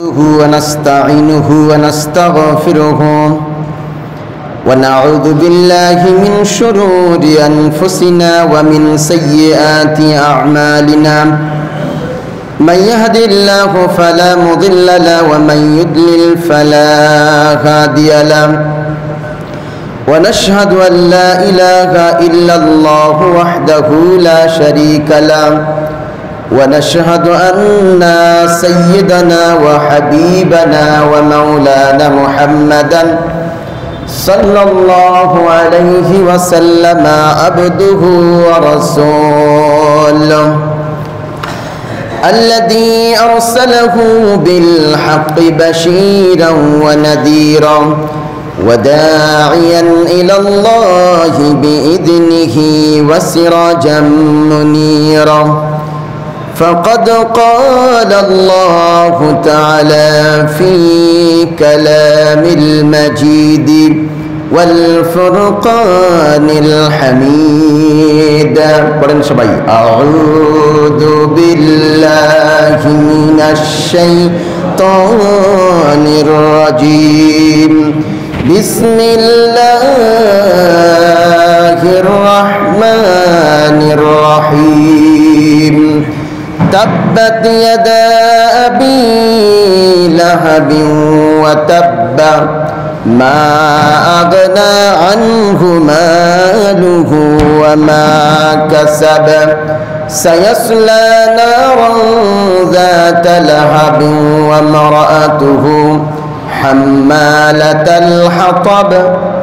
ونستعينه ونستغفره ونعوذ بالله من شرور أنفسنا ومن سيئات أعمالنا من يهد الله فلا مضل له ومن يضلل فلا هادي له ونشهد أن لا إله إلا الله وحده لا شريك له ونشهد أن سيدنا وحبيبنا ومولانا محمدا صلى الله عليه وسلم عبده ورسوله الذي أرسله بالحق بشيرا ونذيرا وداعيا إلى الله بإذنه وسراجا منيرا فقد قال الله تعالى في كلام المجيد والفرقان الحميد أعوذ بالله من الشيطان الرجيم بسم الله الرحمن الرحيم تبت يدا أبي لهب وتب ما أغنى عنه ماله وما كسب سيصلى نارا ذات لهب وامرأته حمالة الحطب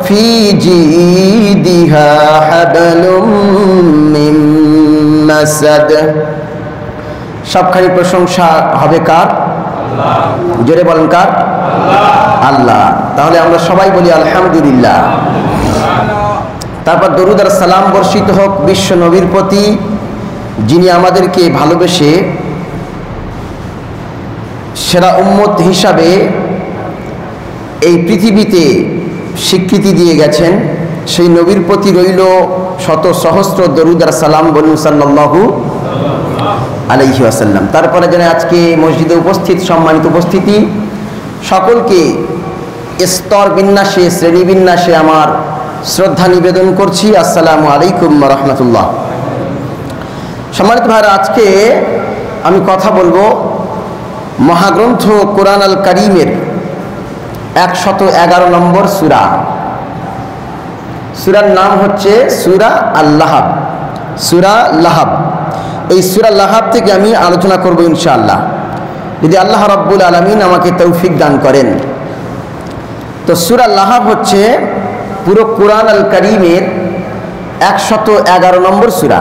في جيدها حبل من مسد সবখানি প্রশংসা হবে কার? আল্লাহ। জোরে বলেন কার? আল্লাহ। আল্লাহ। তাহলে আমরা সবাই বলি আলহামদুলিল্লাহ। তারপর দরুদ আর সালাম বর্ষিত হোক বিশ্ব নবীর প্রতি, যিনি আমাদেরকে ভালোবেসে সেরা উম্মত হিসাবে এই পৃথিবীতে স্বীকৃতি দিয়ে গেছেন। সেই নবীর প্রতি রইল শত সহস্র দরুদ আর সালাম, বলুন সাল্লাল্লাহু আলাইহি ওয়াসাল্লাম। তারপরে যেন আজকে মসজিদে উপস্থিত সম্মানিত উপস্থিতি সকলকে স্তর বিন্যাসে শ্রেণী বিন্যাসে আমার শ্রদ্ধা নিবেদন করছি। আসসালামু আলাইকুম ওয়া রাহমাতুল্লাহ। সম্মানিত ভাইরা, আজকে আমি কথা বলবো মহাগ্রন্থ কোরআন আল কারীমের 111 নম্বর সূরা। সূরার নাম হচ্ছে সূরা আল-লাহাব। সূরা লাহাব। এই সূরা লাহাব থেকে আমি আলোচনা করব ইনশাআল্লাহ, যদি আল্লাহ রাব্বুল আলামিন আমাকে তৌফিক দান করেন। তো সূরা লাহাব হচ্ছে পুরো কোরআন আল কারীমের 111 নম্বর সূরা।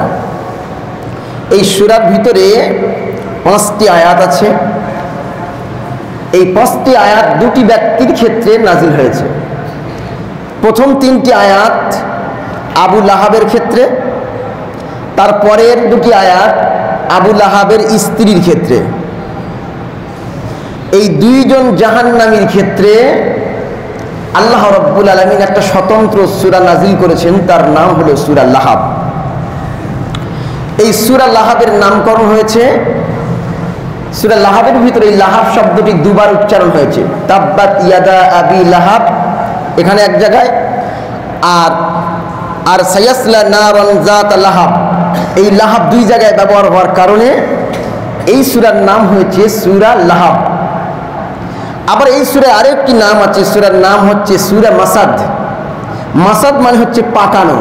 এই সূরার ভিতরে 5টি আয়াত আছে। এই 5টি আয়াত দুটি ব্যক্তির ক্ষেত্রে নাজিল হয়েছে। প্রথম 3টি আয়াত আবু লাহাবের ক্ষেত্রে, তারপরের 2টি আয়াত আবু লাহাবের স্ত্রীর ক্ষেত্রে। এই দুইজন জাহান্নামীর ক্ষেত্রে আল্লাহ রাব্বুল আলামিন একটা স্বতন্ত্র সূরা নাজিল করেছেন, তার নাম হলো সূরা লাহাব। এই সূরা লাহাবের নামকরণ হয়েছে, সূরা লাহাবের ভিতরে এই লাহাব শব্দটি দুবার উচ্চারণ হয়েছে। তাব্বাত ইয়াদা আবি লাহাব এখানে এক জায়গায়, আর সায়াসলা নারান যাত লাহাব, এই লাহাব 2 জায়গায় ব্যবহার হওয়ার কারণে এই সূরার নাম হয়েছে সূরা লাহাব। আবার এই সূরার আরেকটি নাম আছে, সূরার নাম হচ্ছে সূরা মাসাদ। মাসাদ মানে হচ্ছে পাকানো।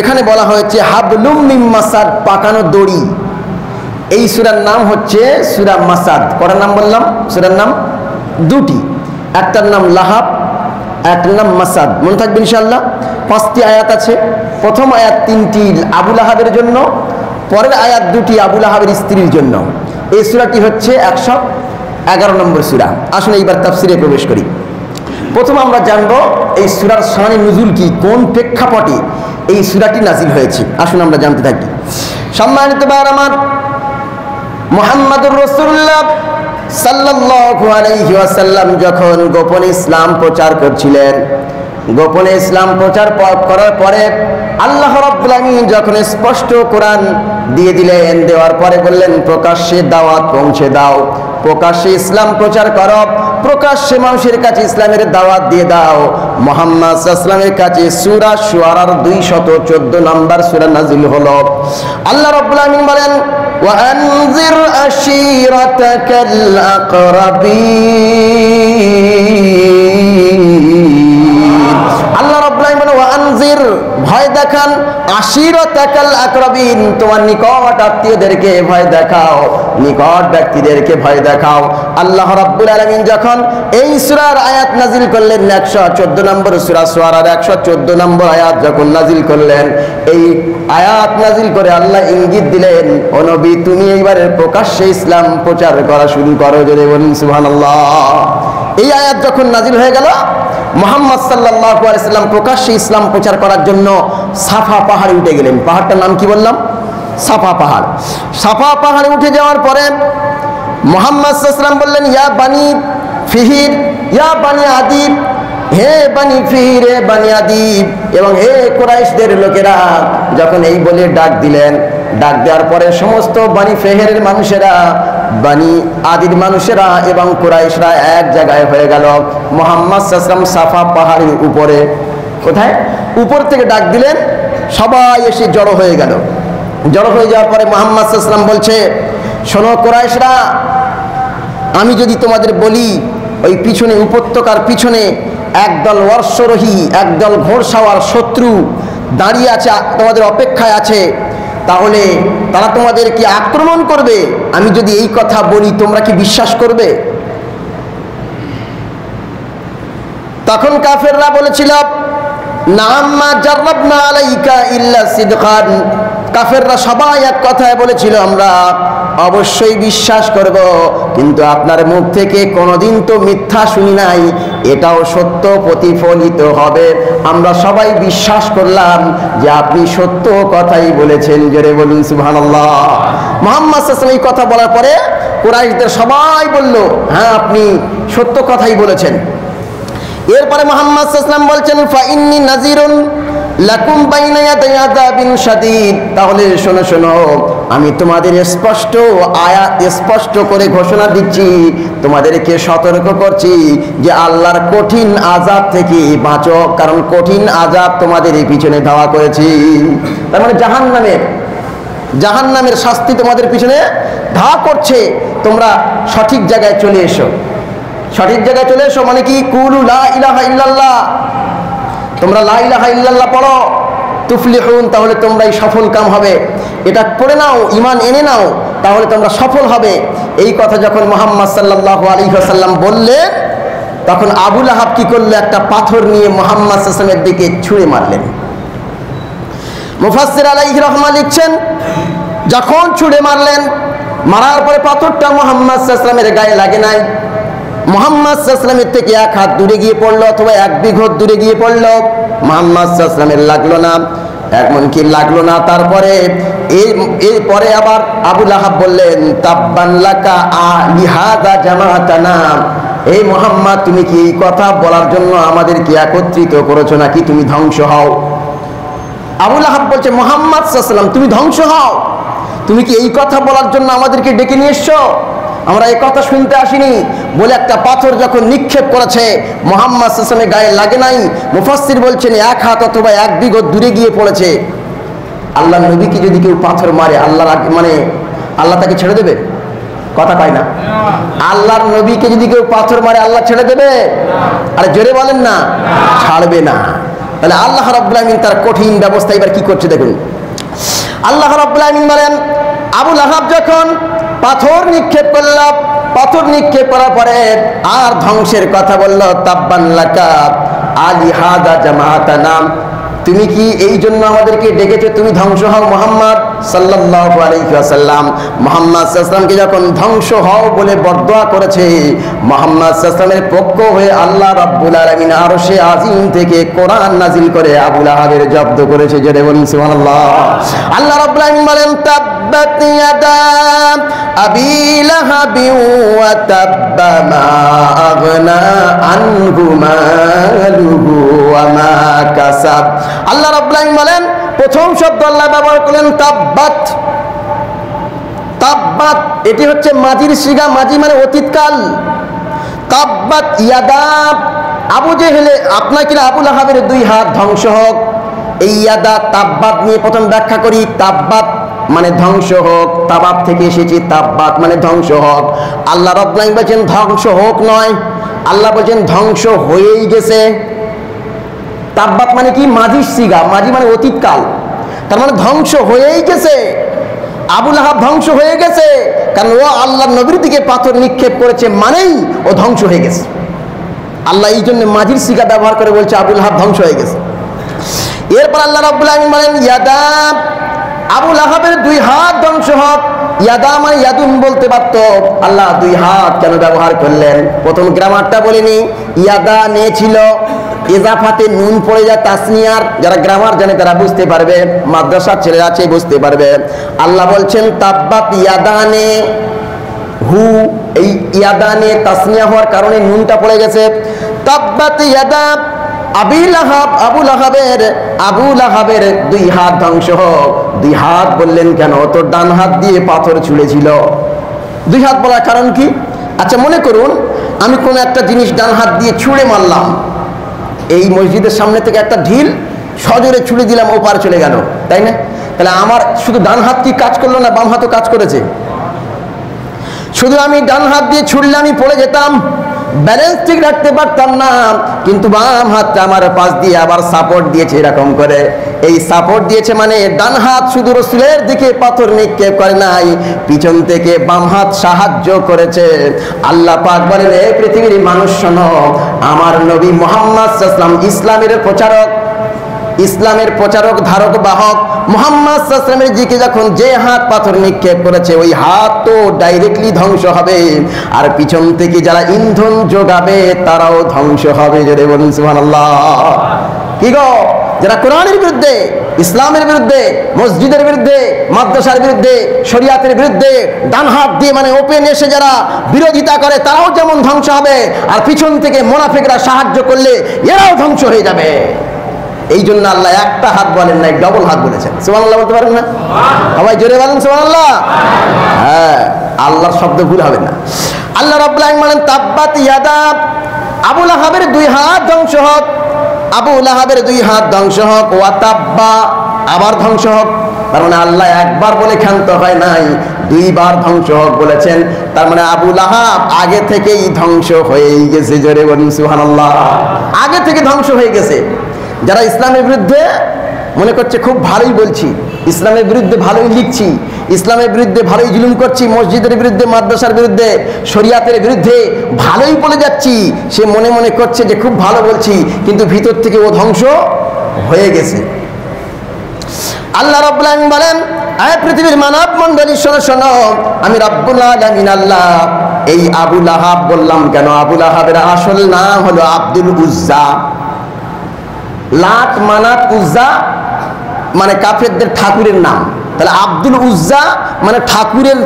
এখানে বলা হয়েছে হাবলুম মিন মাসাদ, পাকানো দড়ি। এই সূরার নাম হচ্ছে সূরা মাসাদ। কয়টা নাম বললাম? সূরার নাম 2টি, একটার নাম লাহাব, একটার নাম মাসাদ। মনে থাকবে ইনশাআল্লাহ। 5টি আয়াত আছে। প্রথম আয়াত 3টি আবু লাহাবের জন্য, পরের আয়াত 2টি আবু লাহাবের স্ত্রীর জন্য। এই সূরাটি হচ্ছে 111 নম্বর সূরা। আসুন এইবার তাফসিরে প্রবেশ করি। প্রথম আমরা জানব এই সূরার শানে নুজুল কি, কোন প্রেক্ষাপটে এই সূরাটি নাজিল হয়েছে। আসুন আমরা জানতে থাকি। সম্মানিত ভাইরা আমার, মুহাম্মদুর রাসূলুল্লাহ সাল্লাল্লাহু আলাইহি ওয়াসাল্লাম যখন গোপনে ইসলাম প্রচার করছিলেন, গোপনে ইসলাম প্রচার করার পরে আল্লাহ রাব্বুল আলামিন যখন স্পষ্ট কোরআন দিয়ে দিলেন, দেওয়ার পরে বললেন প্রকাশ্যে দাওয়াত পৌঁছে দাও, প্রকাশ্যে ইসলাম প্রচার করো, প্রকাশ্যে মানুষের কাছে ইসলামের দাওয়াত দিয়ে দাও। মুহাম্মদ সাল্লাল্লাহু আলাইহি ওয়াসাল্লামের কাছে সূরা শুআরার 214 নম্বর সূরা নাজিল হলো। আল্লাহ রাব্বুল আলামিন বলেন وأنذر عشيرتك الأقربين আল্লাহ রাব্বুল আলামিন বলেন ওয়ানজির ভয় দেখান আশিরাতাকাল আকরাবিন তোমার নিকট আত্মীয়দেরকে ভয় দেখাও, নিকট ব্যক্তিদেরকে ভয় দেখাও। আল্লাহ রাব্বুল আলামিন যখন এই সূরার আয়াত নাজিল করলেন 114 নম্বর সূরা শুআরার 114 নম্বর আয়াত যখন নাজিল করলেন, এই আয়াত নাজিল করে আল্লাহ ইঙ্গিত দিলেন ও নবী তুমি এইবারে প্রকাশ্যে ইসলাম প্রচার করা শুরু করো, জোরে বলুন সুবহানাল্লাহ। এই আয়াত যখন নাজিল হয়ে গেল, মুহাম্মদ সাল্লাল্লাহু আলাইহি সাল্লাম প্রকাশ্যে ইসলাম প্রচার করার জন্য সাফা পাহাড়ে উঠে গেলেন। পাহাড়টার নাম কি বললাম? সাফা পাহাড়। সাফা পাহাড়ে উঠে যাওয়ার পরে মুহাম্মদ সাল্লাল্লাহু আলাইহি সাল্লাম বললেন ইয়া বানি ফিহির ইয়া বানি আদিব, হে বানি ফিহির, হে বানি আদিব, এবং হে কুরাইশদের লোকেরা। যখন এই বলে ডাক দিলেন, ডাক দেওয়ার পরে সমস্ত বানি ফিহিরের মানুষেরা, বানি আদির মানুষেরা এবং কুরাইশরা এক জায়গায় হয়ে গেল। মুহাম্মদ সাল্লাল্লাহু আলাইহি ওয়াসাল্লাম সাফা পাহাড়ের উপরে, কোথায় উপর থেকে ডাক দিলেন, সবাই এসে জড়ো হয়ে গেল। জড়ো হয়ে যাওয়ার পরে মুহাম্মদ সাল্লাল্লাহু আলাইহি ওয়াসাল্লাম বলছে শোনো কুরাইশরা, আমি যদি তোমাদের বলি ওই পিছনে উপত্যকার পিছনে একদল অশ্বরোহী, একদল ঘোড়সাওয়ার শত্রু দাঁড়িয়ে আছে, তোমাদের অপেক্ষায় আছে, তাহলে তারা তোমাদেরকে আক্রমণ করবে। আমি যদি এই কথা বলি তোমরা কি বিশ্বাস করবে? তখন কাফেররা বলেছিল নাম্মা জাররাবনা আলাইকা ইল্লা সিদকান। কাফেররা সবাই এক কথায় বলেছিল আমরা অবশ্যই বিশ্বাস করব, কিন্তু আপনার মুখ থেকে কোনোদিন তো মিথ্যা শুনি নাই, এটাও সত্য প্রতিফলিত হবে। আমরা সবাই বিশ্বাস করলাম যে আপনি সত্য কথাই বলেছেন, জোরে বলুন সুবহানাল্লাহ। মুহাম্মদ সাল্লাল্লাহু আলাইহি ওয়াসাল্লাম এই কথা বলার পরে কুরাইশদের সবাই বলল হ্যাঁ আপনি সত্য কথাই বলেছেন। এরপরে মুহাম্মদ সাল্লাল্লাহু আলাইহি ওয়াসাল্লাম বলছেন ফা ইন্নী নাযিরুন লাকুম বাইনা ইয়াদাই আযাবিন শাদীদ। তাহলে শোনো শোনো, আমি তোমাদের স্পষ্ট করে ঘোষণা দিচ্ছি, তোমাদেরকে সতর্ক করছি যে আল্লাহর কঠিন আযাব থেকে বাঁচো, কারণ কঠিন আযাব তোমাদের এই পিছনে ধাওয়া করেছি। তার মানে জাহান্নামের শাস্তি তোমাদের পিছনে ধাওয়া করছে, তোমরা সঠিক জায়গায় চলে এসো। সঠিক জায়গায় চলে এসো মানে কি? কুলু লা ইলাহা ইল্লাল্লাহ, তোমরা লা ইলাহা ইল্লাল্লাহ পড়ো, তুফলিহুন, তাহলে তোমরাই সফল কাম হবে। এটা পড়ে নাও, ঈমান এনে নাও, তাহলে তোমরা সফল হবে। এই কথা যখন মুহাম্মদ সাল্লাল্লাহু আলাইহি ওয়াসাল্লাম বললেন, তখন আবু লাহাব কি করলো? একটা পাথর নিয়ে মুহাম্মদ সাল্লাল্লাহু আলাইহি ওয়াসাল্লামের দিকে ছুঁড়ে মারলেন। মুফাসসির আলাইহি রাহমাহ লিখছেন যখন ছুঁড়ে মারলেন, মারার পরে পাথরটা মুহাম্মদ সাল্লাল্লাহু আলাইহি ওয়াসাল্লামের গায়ে লাগে নাই, মুহাম্মদ সাল্লাল্লাহু আলাইহি ওয়াসাল্লামের থেকে এক হাত দূরে গিয়ে পড়লো অথবা এক বিঘত দূরে গিয়ে পড়লো, মুহাম্মদ সাল্লাল্লাহু আলাইহি ওয়াসাল্লামের লাগলো না, এমনকি লাগলো না। তারপরে এরপরে আবার আবু লাহাব বললেন তাব্বান লাকা লিহাযা জামাতানা, এই মুহাম্মদ তুমি কি এই কথা বলার জন্য আমাদেরকে একত্রিত করেছো নাকি তুমি ধ্বংস হও? আবু লাহাব বলছে মুহাম্মদ সাল্লাল্লাহু আলাইহি ওয়াসাল্লাম তুমি ধ্বংস হও, তুমি কি এই কথা বলার জন্য আমাদেরকে ডেকে নিয়ে এসছো? আমরা এই কথা শুনতে আসিনি। বলে একটা পাথর যখন নিক্ষেপ করেছে, মুহাম্মদ সাল্লাল্লাহু আলাইহি ওয়াসাল্লামের গায়ে লাগে নাই। মুফাসসির বলছেন এক হাত অথবা এক বিঘত দূরে গিয়ে পড়েছে। আল্লাহর নবীকে যদি কেউ পাথর মারে, আল্লাহ তাকে ছেড়ে দেবে? কথা কয় না। আল্লাহর নবীকে যদি কেউ পাথর মারে আল্লাহ ছেড়ে দেবে? আরে জোরে বলেন না, ছাড়বে না। তাহলে আল্লাহ রাব্বুল আলামিন তার কঠিন ব্যবস্থা এবার কি করছে দেখুন। আল্লাহ রাব্বুল আলামিন বলেন আবু লাহাব যখন পাথর নিক্ষেপ করল, পাথর নিক্ষেপ করার পরে আর ধ্বংসের কথা বলল তাব্বান লাকা আলিহাযা জামাতানা, তুমি কি এই জন্য আমাদেরকে ডেকেছো তুমি ধ্বংস হও? মুহাম্মদ সাল্লাল্লাহু আলাইহি ওয়াসাল্লাম মুহাম্মদ সাল্লাল্লাহু আলাইহি ওয়াসাল্লামকে যখন ধ্বংস হও বলে বরদোয়া করেছে, মুহাম্মদ সাল্লাল্লাহু আলাইহি ওয়াসাল্লামের পক্ষ হয়ে আল্লাহ রাব্বুল আলামিন আরশে আজিম থেকে কোরআন নাজিল করে আবু লাহাবের জব্দ করেছে। জোরে বলুন সুবহানাল্লাহ। আল্লাহ রাব্বুল আলামিন বলেন তাব্বাত ইয়াদা আবি লাহাবি ওয়া তাব্বা মা আগনা আনহু মালুহু ওয়া মা কাসাব। আল্লাহ রাব্বুল আলামিন বলেন প্রথম শব্দ আল্লাহ ব্যবহার করলেন তাব্বাত। তাব্বাত এটি হচ্ছে মাজির সিগা, মাজি মানে অতীতকাল। তাব্বাত ইয়াদা আবু জেহেলে, আপনার কিনা আবু লাহাবের 2 হাত ধ্বংস হোক। এই ইয়াদা তাব্বাত নিয়ে প্রথম ব্যাখ্যা করি। তাব্বাত মানে ধ্বংস হোক, তাবাব থেকে এসেছে, তাব্বাত মানে ধ্বংস হোক। আল্লাহ রাব্বুল আলামিন বলেছেন ধ্বংস হোক নয়, আল্লাহ বলেছেন ধ্বংস হয়েই গেছে। তাব্বাত মানে কি? মাজির সিগা, মাজি মানে অতীতকাল, তার মানে ধ্বংস হয়েই গেছে। আবু লাহাব ধ্বংস হয়ে গেছে, কারণ ও আল্লাহর নবীর দিকে পাথর নিক্ষেপ করেছে, মানেই ও ধ্বংস হয়ে গেছে। আল্লাহ এই জন্য মাজির সিগা ব্যবহার করে বলছে আবু লাহাব ধ্বংস হয়ে গেছে। এরপর আল্লাহ রাব্বুল আলামিন বলেন ইয়াদা, আবু লাহাবের 2 হাত ধ্বংস হোক। ইয়াদা মানে ইয়াদুন বলতে পারত, আল্লাহ 2 হাত কেন ব্যবহার করলেন? প্রথম গ্রামারটা বলিনি, ইয়াদা নিয়েছিল ইজাফাতে নুন পড়ে যায় তাসনিয়ার, যারা গ্রামার জানে তারা বুঝতে পারবে, মাদ্রাসার ছেলেরা আছে বুঝতে পারবে। আল্লাহ বলছেন তাব্বাত ইয়াদানে হু, এই ইয়াদানে তাসনিয়া হওয়ার কারণে নুনটা পড়ে গেছে। তাব্বাত ইয়াদা আবি লাহাব, আবু লাহাবের 2 হাত ধ্বংস হোক। 2 হাত বললেন কেন? তোর ডান হাত দিয়ে পাথর ছুঁড়েছিল। 2 হাত বলার কারণ কি? আচ্ছা মনে করুন আমি কোন একটা জিনিস ডান হাত দিয়ে ছুঁড়ে মারলাম, এই মসজিদের সামনে থেকে একটা ঢিল সজোরে ছুঁড়ে দিলাম, ওপার চলে গেল, তাই না? তাহলে আমার শুধু ডান হাত কি কাজ করলো না, বাম হাতও কাজ করেছে? শুধু আমি ডান হাত দিয়ে ছুঁড়লে আমি পড়ে যেতাম, ব্যালেন্স ঠিক রাখতে পারতাম না, কিন্তু বাম হাতটা আমার পাশ দিয়ে আবার সাপোর্ট দিয়েছে এরকম করে। এই সাপোর্ট দিয়েছে মানে ডান হাত শুধু রাসূলের দিকে পাথর নিক্ষেপ করে নাই, পিছন থেকে বাম হাত সাহায্য করেছে। আল্লাহ পাক বলেন এই পৃথিবীর মানুষ শোনো, আমার নবী মুহাম্মদ সাল্লাল্লাহু আলাইহি ওয়াসাল্লাম ইসলামের প্রচারক, ইসলামের প্রচারক ধারক বাহক মুহাম্মদ সাল্লাল্লাহু আলাইহি ওয়াসাল্লামের দিকে যখন যে হাত পাথর নিক্ষেপ করেছে ওই হাত তো ডাইরেক্টলি ধ্বংস হবে, আর পিছন থেকে যারা ইন্ধন যোগাবে তারাও ধ্বংস হবে। যদি বলুন সুবহানাল্লাহ। কি গো, যারা কোরআনের বিরুদ্ধে, ইসলামের বিরুদ্ধে, মসজিদের বিরুদ্ধে, মাদ্রাসার বিরুদ্ধে, শরিয়াতের বিরুদ্ধে ডান হাত দিয়ে মানে ওপেন এসে যারা বিরোধিতা করে তারাও যেমন ধ্বংস হবে, আর পিছন থেকে মুনাফিকরা সাহায্য করলে এরাও ধ্বংস হয়ে যাবে। এই জন্য আল্লাহ একটা হাত বলেন নাই, ডবল হাত বলেছেন। সুবহানাল্লাহ বলতে পারেন না? সবাই জোরে বলেন সুবহানাল্লাহ। হ্যাঁ, আল্লাহর শব্দ ভুল হবে না। আল্লাহ রাব্বুল আলামিন বলেন তাব্বাত ইয়াদা, আবু লাহাবের 2 হাত ধ্বংস হোক, আবু লাহাবের 2 হাত ধ্বংস হোক। ওয়া তাব্বা আবার ধ্বংস হোক, তার মানে আল্লাহ একবার বলে ক্ষান্ত হয় নাই, 2 বার ধ্বংস হোক বলেছেন। তার মানে আবু লাহাব আগে থেকেই ধ্বংস হয়েই গেছে। জোরে বলুন সুবহানাল্লাহ। আগে থেকে ধ্বংস হয়ে গেছে। যারা ইসলামের বিরুদ্ধে মনে করছে খুব ভালোই বলছি, ইসলামের বিরুদ্ধে ভালোই লিখছি, ইসলামের বিরুদ্ধে ভালোই জুলুম করছি, মসজিদের বিরুদ্ধে, মাদ্রাসার বিরুদ্ধে, শরিয়াতের বিরুদ্ধে ভালোই বলে যাচ্ছি, সে মনে মনে করছে যে খুব ভালো বলছি, কিন্তু ভিতর থেকে ও ধ্বংস হয়ে গেছে। আল্লাহ রাব্বুল আলামিন বলেন আয় পৃথিবীর মানব মণ্ডলী শোনো শোনো, আমি রাব্বুল আলামিন আল্লাহ এই আবু লাহাব বললাম কেন? আবু লাহাবের আসল নাম হলো আব্দুল উজ্জা। লাত মানাত উজ্জা মানে কাফেরদের ঠাকুরের নাম, তাহলে আব্দুল উজ্জা মানে ঠাকুরের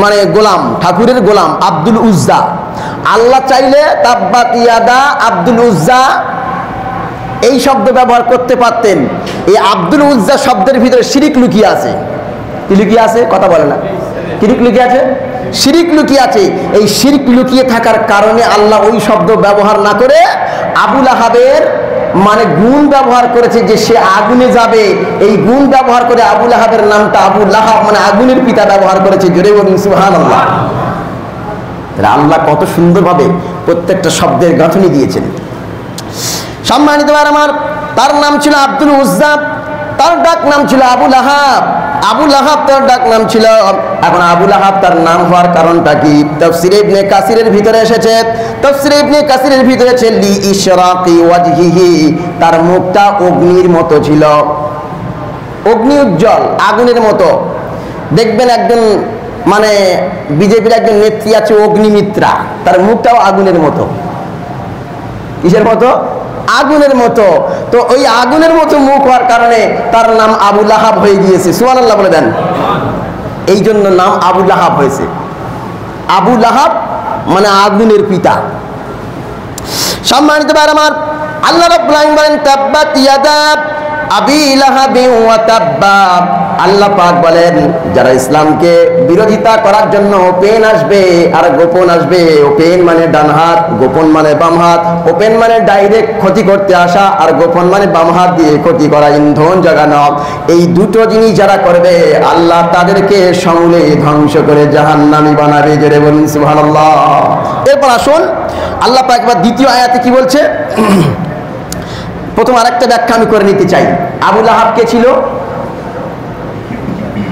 মানে গোলাম, ঠাকুরের গোলাম আব্দুল উজ্জা। আল্লাহ চাইলে তাব্বাত ইয়াদা আব্দুল উজ্জা এই শব্দ ব্যবহার করতে পারতেন। এই আব্দুল উজ্জা শব্দের ভিতরে শিরিক লুকিয়ে আছে। কি লুকিয়ে আছে? কথা বলে না। শিরিক লুকিয়ে আছে, শিরিক লুকিয়ে আছে। এই শিরিক লুকিয়ে থাকার কারণে আল্লাহ ওই শব্দ ব্যবহার না করে আবু লাহাবের মানে গুণ ব্যবহার করেছে যে সে আগুনে যাবে। এই গুণ ব্যবহার করে আবু লাহাবের নামটা আবু লাহাব মানে আগুনের পিতা ব্যবহার করেছে। জোরে বলুন সুবহানাল্লাহ। আল্লাহ কত সুন্দরভাবে প্রত্যেকটা শব্দের গাঁথনি দিয়েছেন। সম্মানিত ভাই আমার, তার নাম ছিল আব্দুল উজ্জা, তার ডাক নাম ছিল আবু লাহাব। আবু লাহাব তার ডাক নাম ছিল। এখন আবু লাহাব তার নাম হওয়ার কারণটা কি? তাফসীরে ইবনে কাসিরের ভিতরে এসেছে, তাফসীরে ইবনে কাসিরের ভিতরে আছে লি ইশরাকি ওয়াজহিহি, তার মুখটা অগ্নির মতো ছিল, অগ্নি উজ্জ্বল, আগুনের মতো। দেখবেন একজন মানে বিজেপির একজন নেত্রী আছে অগ্নিমিত্রা, তার মুখটাও আগুনের মতো। কিসের মতো? আগুনের মতো। তো ওই আগুনের মতো মুখ হওয়ার কারণে তার নাম আবু লাহাব হয়ে গিয়েছে। সুবহানাল্লাহ বলে দেন। এই জন্য নাম আবু লাহাব হয়েছে। আবু লাহাব মানে আগুনের পিতা। সম্মানিত ভাই আমার, আল্লাহ রাব্বুল আলামিন বলেন তাব্বাত ইয়াদা আবি লাহাব ওয়া তাব্বা, আল্লাহ পাক বলেন যারা ইসলামকে বিরোধিতা করার জন্য ওপেন আসবে আর গোপন আসবে, ওপেন মানে ডান হাত, গোপন মানে বাম হাত, ওপেন মানে ডাইরেক্ট ক্ষতি করতে আসা, আর গোপন মানে বাম হাত দিয়ে ক্ষতি করা, ইন্ধন জাগানো, এই দুটো জিনিস যারা করবে আল্লাহ তাদেরকে সমূলে ধ্বংস করে জাহান্নামী বানাবে। জোরে বলুন সুবহানাল্লাহ। এরপর আসুন আল্লাহ পাক এবার দ্বিতীয় আয়াতে কি বলছে। প্রথম আরেকটা ব্যাখ্যা আমি করে নিতে চাই। আবু লাহাব কে ছিল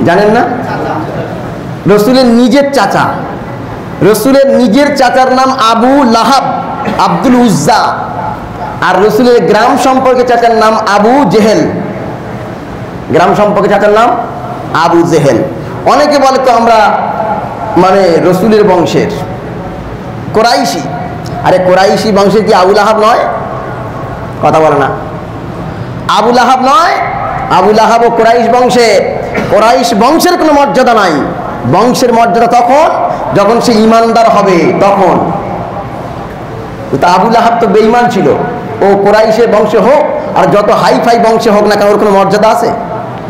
জানেন না? রসুলের নিজের চাচা, রসুলের নিজের চাচার নাম আবু লাহাব, আব্দুল উজ্জা। আর রসুলের গ্রাম সম্পর্কে চাচার নাম আবু জেহেল, গ্রাম সম্পর্কে চাচার নাম আবু জেহেল। অনেকে বলে তো আমরা মানে রসুলের বংশের, কোরাইশি। আরে কোরাইশি বংশের কি আবু লাহাব নয়? কথা বলে না। আবু লাহাব নয়, আবু লাহাব ও কোরাইশ বংশে। কোরাইশ বংশের কোনো মর্যাদা নাই। বংশের মর্যাদা তখন যখন সে ইমানদার হবে তখন। তা আবু লাহাব তো বেঈমান ছিল। ও কোরাইশের বংশে হোক আর যত হাই ফাই বংশে হোক না কেন, ওর কোনো মর্যাদা আছে?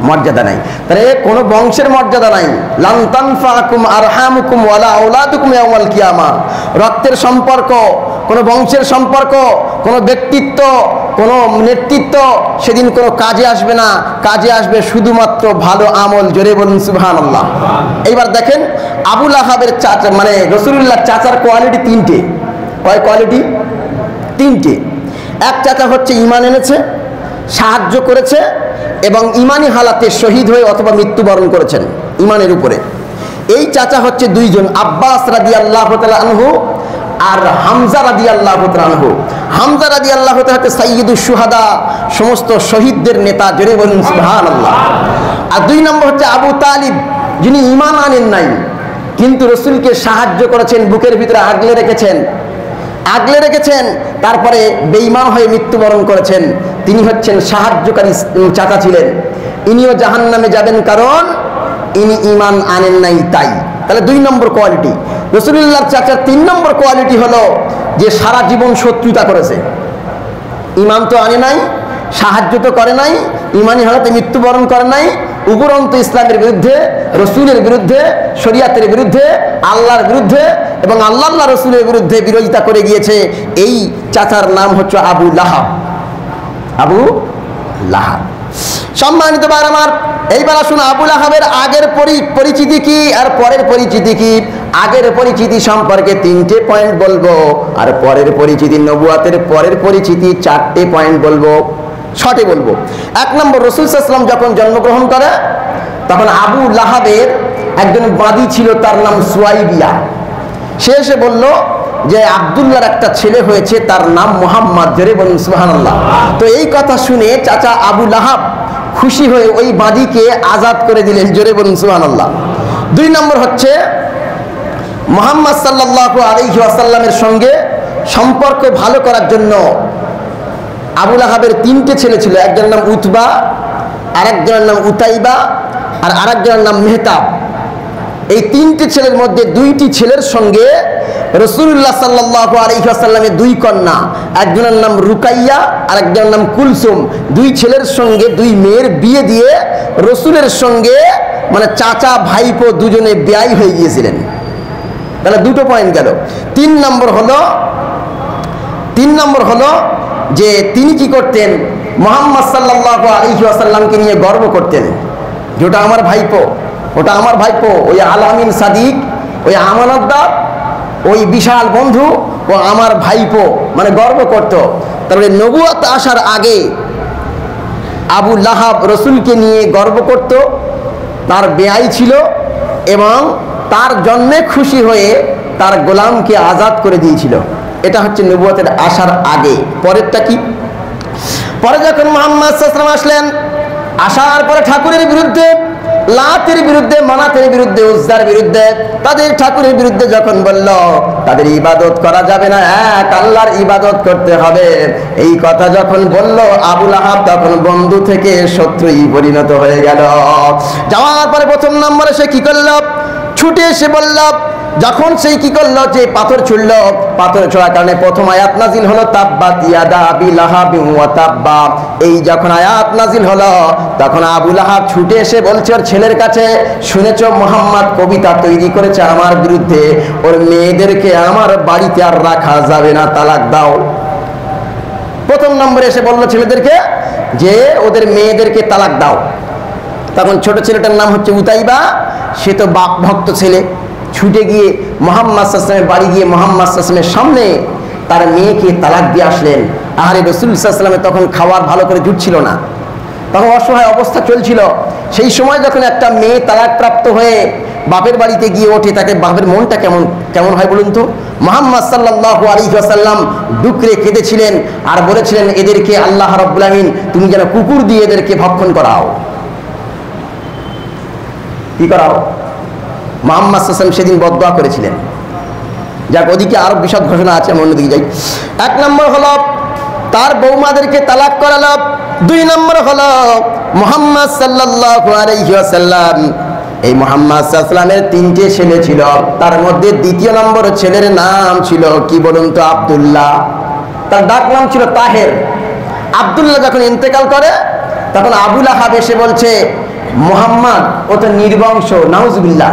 মর্যাদা নাই। তাহলে কোনো বংশের মর্যাদা নাই। লান তানফাকুম আরহামুকুম ওয়ালা আওলাদুকুম ইয়াউমাল কিয়ামা। রক্তের সম্পর্ক, কোনো বংশের সম্পর্ক, কোনো ব্যক্তিত্ব, কোনো নেতৃত্ব সেদিন কোনো কাজে আসবে না। কাজে আসবে শুধুমাত্র ভালো আমল। জোরে বলুন সুবহানাল্লাহ। এইবার দেখেন আবু লাহাবের চাচা মানে রাসূলুল্লাহর চাচার কোয়ালিটি তিনটে। কয় কোয়ালিটি? তিনটে। এক চাচা হচ্ছে ঈমান এনেছে, সাহায্য করেছে এবং ঈমানি হালাতে শহীদ হয়ে অথবা মৃত্যুবরণ করেছেন ঈমানের উপরে। এই চাচা হচ্ছে দুইজন, আব্বাস রাদিয়াল্লাহু তাআলা আনহু আর হামজা রাদিয়াল্লাহু তাআলা আনহু। হামজা রাদিয়াল্লাহু তাআলা হচ্ছে সাইয়্যিদুশ শুহাদা, সমস্ত শহীদদের নেতা। জোরে বলুন সুবহানাল্লাহ। আর দুই নম্বর হচ্ছে আবু তালিব, যিনি ঈমান আনেন নাই কিন্তু রাসূলকে সাহায্য করেছেন, বুকের ভিতরে আগলে রেখেছেন, আগলে রেখেছেন, তারপরে বেঈমান হয়ে মৃত্যুবরণ করেছেন। তিনি হচ্ছেন সাহায্যকারী চাচা ছিলেন। ইনিও জাহান্নামে যাবেন কারণ ইনি ঈমান আনেন নাই তাই। তাহলে দুই নম্বর কোয়ালিটি। রাসূলুল্লাহর চাচার তিন নম্বর কোয়ালিটি হলো যে সারা জীবন শত্রুতা করেছে, ঈমান তো আনে নাই, সাহায্য তো করে নাই, ঈমানি হালাতে মৃত্যুবরণ করে নাই, উপরন্ত ইসলামের বিরুদ্ধে, রসুলের বিরুদ্ধে, শরিয়াতের বিরুদ্ধে, আল্লাহর বিরুদ্ধে এবং আল্লাহ রসুলের বিরুদ্ধে বিরোধিতা করে গিয়েছে। এই চাচার নাম হচ্ছে আবু লাহাব। আবু লাহাব। সম্মানিত ভাই আমার, এইবার আসুন আবু লাহাবের আগের পরিচিতি কি আর পরের পরিচিতি কি। আগের পরিচিতি সম্পর্কে 3টে পয়েন্ট বলবো, আর পরের পরিচিতি, নবুয়াতের পরের পরিচিতি 4টে পয়েন্ট বলবো, 6টে বলবো। 1 নম্বর, রাসূল সাল্লাল্লাহু আলাইহি ওয়াসাল্লাম যখন জন্মগ্রহণ করে তখন আবু লাহাবের একজন বাদী ছিল, তার নাম সুয়াইবিয়া। সে এসে বলল যে আব্দুল্লাহর একটা ছেলে হয়েছে, তার নাম মুহাম্মদ। জোরে বলুন সুবহানাল্লাহ। তো এই কথা শুনে চাচা আবু লাহাব খুশি হয়ে ওই বাদীকে আজাদ করে দিলেন। জোরে বলুন সুবহানাল্লাহ। 2 নম্বর হচ্ছে মুহাম্মদ সাল্লাল্লাহু আলাইহি ওয়াসাল্লামের সঙ্গে সম্পর্ক ভালো করার জন্য আবু লাহাবের 3টে ছেলে ছিল। একজনের নাম উতবা, আরেকজনের নাম উতাইবা, আর আরেকজনের নাম মেহতাব। এই 3টে ছেলের মধ্যে 2টি ছেলের সঙ্গে রাসূলুল্লাহ সাল্লাল্লাহু আলাইহি ওয়াসাল্লামের 2 কন্যা, একজনের নাম রুকাইয়া আর একজনের নাম কুলসুম, 2 ছেলের সঙ্গে 2 মেয়ের বিয়ে দিয়ে রাসূলের সঙ্গে মানে চাচা ভাইপো দুজনে বিয়ে হয়ে গিয়েছিলেন। তাহলে 2টো পয়েন্ট গেল। 3 নম্বর হলো যে তিনি কি করতেন, মুহাম্মদ সাল্লাল্লাহু আলাইহি ওয়াসাল্লামকে নিয়ে গর্ব করতেন, যেটা আমার ভাইপো, ওটা আমার ভাইপো, ওই আলামিন সাদিক, ওই আমানতদার, ওই বিশাল বন্ধু, ও আমার ভাইপো, মানে গর্ব করত। তারপরে নবুয়ত আসার আগে আবু লাহাব রসুলকে নিয়ে গর্ব করত, তার বেয়াই ছিল এবং তার জন্মে খুশি হয়ে তার গোলামকে আজাদ করে দিয়েছিল। এটা হচ্ছে নবুয়তের আসার আগে। পরেরটা কি? পরে যখন মুহাম্মদ সাল্লাল্লাহু আলাইহি ওয়াসাল্লাম আসলেন, আসার পরে ঠাকুরের বিরুদ্ধে, লাতের বিরুদ্ধে, মানাতের বিরুদ্ধে, উজ্জার বিরুদ্ধে, তাদের ঠাকুরের বিরুদ্ধে যখন বলল তাদের ইবাদত করা যাবে না, এক আল্লাহর ইবাদত করতে হবে, এই কথা যখন বলল আবু লাহাব তখন বন্ধু থেকে শত্রুই পরিণত হয়ে গেল। যাওয়ার পরে প্রথম নম্বরে সে কি করল, ছুটে এসে বলল যখন সেই কি করলো, যে পাথর ছুড়ল, পাথর ছোড়ার কারণে প্রথম আয়াত নাজিল হলো তাব্বাত ইয়াদা আবি লাহাবিন ওয়া তাব্বা। এই যখন আয়াত নাজিল হলো তখন আবু লাহাব ছুটে এসে বলছে ওর ছেলের কাছে, শুনেছো মুহাম্মদ কবিতা তৈরি করেছে আমার বিরুদ্ধে, ওর মেয়েদেরকে আমার বাড়িতে আর রাখা যাবে না, তালাক দাও। প্রথম নম্বরে এসে বললো ছেলেদেরকে যে ওদের মেয়েদেরকে তালাক দাও। তখন ছোট ছেলেটার নাম হচ্ছে উতাইবা, সে তো বাপ ভক্ত ছেলে, ছুটে গিয়ে মুহাম্মদ সাল্লাল্লাহু আলাইহি ওয়াসাল্লামের বাড়ি গিয়ে মুহাম্মদ সাল্লাল্লাহু আলাইহি ওয়াসাল্লামের সামনে তার মেয়েকে তালাক দিয়ে আসলেন। আরে রাসূল সাল্লাল্লাহু আলাইহি ওয়াসাল্লামের তখন খাওয়ার ভালো করে জুটছিল না, তখন অসহায় অবস্থা চলছিল। সেই সময় যখন একটা মেয়ে তালাক প্রাপ্ত হয়ে বাপের বাড়িতে গিয়ে ওঠে, তাকে বাপের মনটা কেমন কেমন হয় বলুন তো। মুহাম্মদ সাল্লাল্লাহু আলাইহি ওয়াসাল্লাম ডুকরে কেঁদেছিলেন আর বলেছিলেন, এদেরকে আল্লাহ রাব্বুল আমিন তুমি যেন কুকুর দিয়ে এদেরকে ভক্ষণ করাও। কি করাও? মুহাম্মদ সাল্লাল্লাহু আলাইহি ওয়াসাল্লাম সেদিন বদদোয়া করেছিলেন। যাক, ওদিকে আরো বিশদ ঘোষণা আছে, আমি অন্যদিকে যাই। এক নম্বর হলো তার বৌমাদেরকে তালাক করালো। দুই নম্বর হলো মুহাম্মদ সাল্লাল্লাহু আলাইহি ওয়াসাল্লাম, এই মুহাম্মদ সাল্লাল্লাহু আলাইহি ওয়াসাল্লামের তিনটে ছেলে ছিল, তার মধ্যে দ্বিতীয় নম্বর ছেলের নাম ছিল কি বলুন তো? আব্দুল্লাহ। তার ডাক নাম ছিল তাহের। আব্দুল্লাহ যখন ইন্তেকাল করে তখন আবু লাহাব এসে বলছে, মুহাম্মদ ও তো নির্বংশ, নাউজুবিল্লাহ,